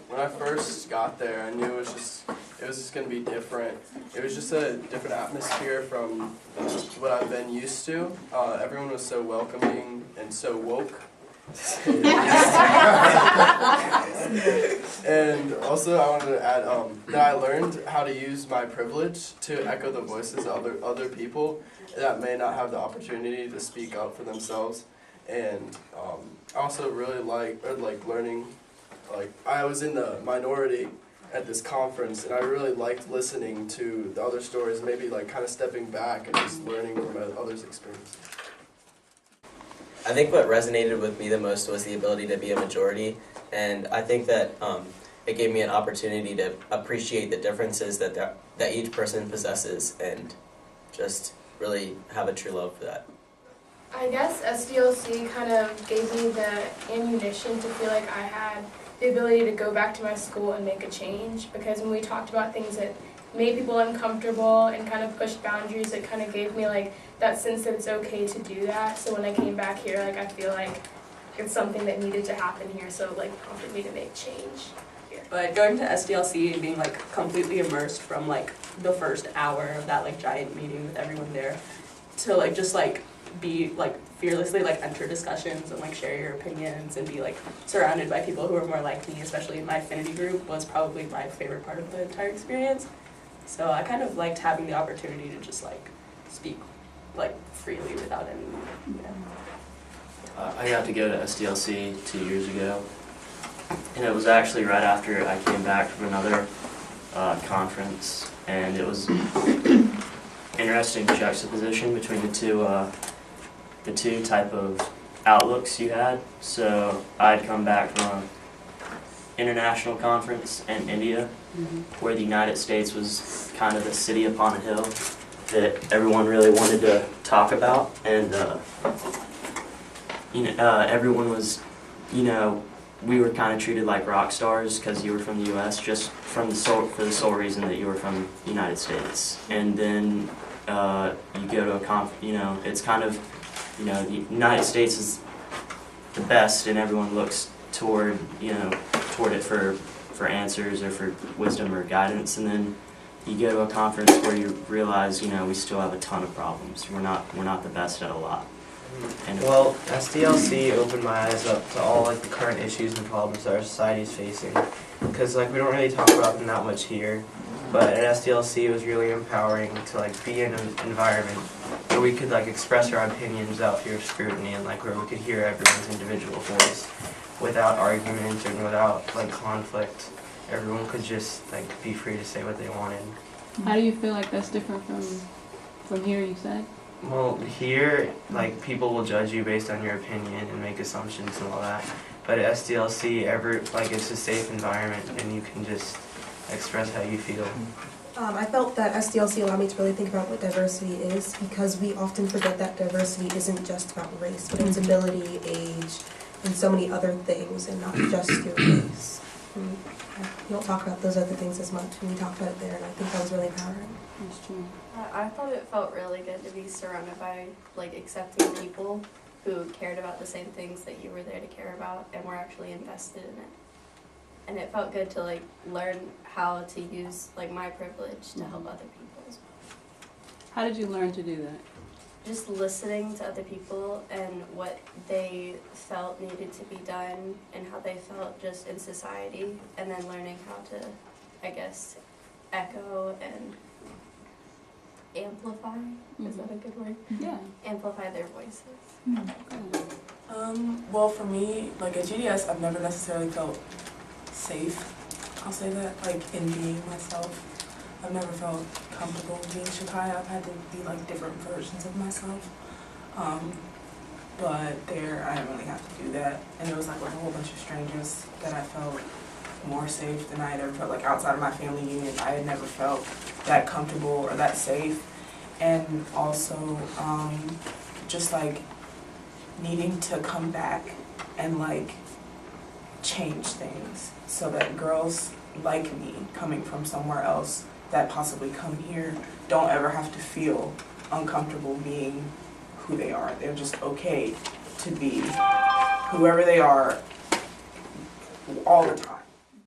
When I first got there, I knew it was just going to be different. It was just a different atmosphere from what I've been used to. Everyone was so welcoming and so woke. And also I wanted to add that I learned how to use my privilege to echo the voices of other people that may not have the opportunity to speak up for themselves. And I also really like learning. Like, I was in the minority at this conference, and I really liked listening to the other stories, maybe like kind of stepping back and just learning from others' experience. I think what resonated with me the most was the ability to be a majority, and I think that it gave me an opportunity to appreciate the differences that each person possesses and just really have a true love for that. I guess SDLC kind of gave me the ammunition to feel like I had the ability to go back to my school and make a change, because when we talked about things that made people uncomfortable and kind of pushed boundaries, it kind of gave me like that sense that it's okay to do that. So when I came back here, like I feel like it's something that needed to happen here, so it like prompted me to make change here. But going to SDLC and being like completely immersed from like the first hour of that like giant meeting with everyone there to like just like be like fearlessly like enter discussions and like share your opinions and be like surrounded by people who are more like me, especially in my affinity group, was probably my favorite part of the entire experience. So I kind of liked having the opportunity to just like speak like freely without any, you know. I got to go to SDLC 2 years ago, and it was actually right after I came back from another conference, and it was interesting juxtaposition between the two type of outlooks you had. So I'd come back from an international conference in India, where the United States was kind of the city upon a hill that everyone really wanted to talk about, and everyone was, we were kind of treated like rock stars because you were from the U.S. just for the sole reason that you were from the United States. And then you go to a it's kind of, the United States is the best, and everyone looks toward it for answers or for wisdom or guidance. And then you go to a conference where you realize, we still have a ton of problems. We're not the best at a lot. And well, SDLC opened my eyes up to all like the current issues and problems that our society is facing, because like we don't really talk about them that much here. But at SDLC, it was really empowering to like be in an environment where we could like express our opinions without fear of scrutiny, and like where we could hear everyone's individual voice without argument and without like conflict. Everyone could just like be free to say what they wanted. How do you feel like that's different from here, you said? Well, here, like, people will judge you based on your opinion and make assumptions and all that. But at SDLC, it's a safe environment, and you can just express how you feel. I felt that SDLC allowed me to really think about what diversity is, because we often forget that diversity isn't just about race, but it's ability, age, and so many other things, and not just your race. And we don't talk about those other things as much, and we talk about it there, and I think that was really empowering. That's true. I thought it felt really good to be surrounded by like accepting people who cared about the same things that you were there to care about and were actually invested in it. And it felt good to like learn how to use like my privilege to help other people as well. How did you learn to do that? Just listening to other people and what they felt needed to be done and how they felt just in society, and then learning how to, I guess, echo and amplify, is that a good word? Yeah. Amplify their voices. Well, for me, like at GDS, I've never necessarily felt safe, I'll say that, like in being myself. I've never felt comfortable being shy. I've had to be like different versions of myself. But there, I didn't really have to do that. And it was like with a whole bunch of strangers that I felt more safe than I had ever felt. Like outside of my family unit, I had never felt that comfortable or that safe. And also just like needing to come back and like change things so that girls like me coming from somewhere else that possibly come here don't ever have to feel uncomfortable being who they are. They're just okay to be whoever they are all the time.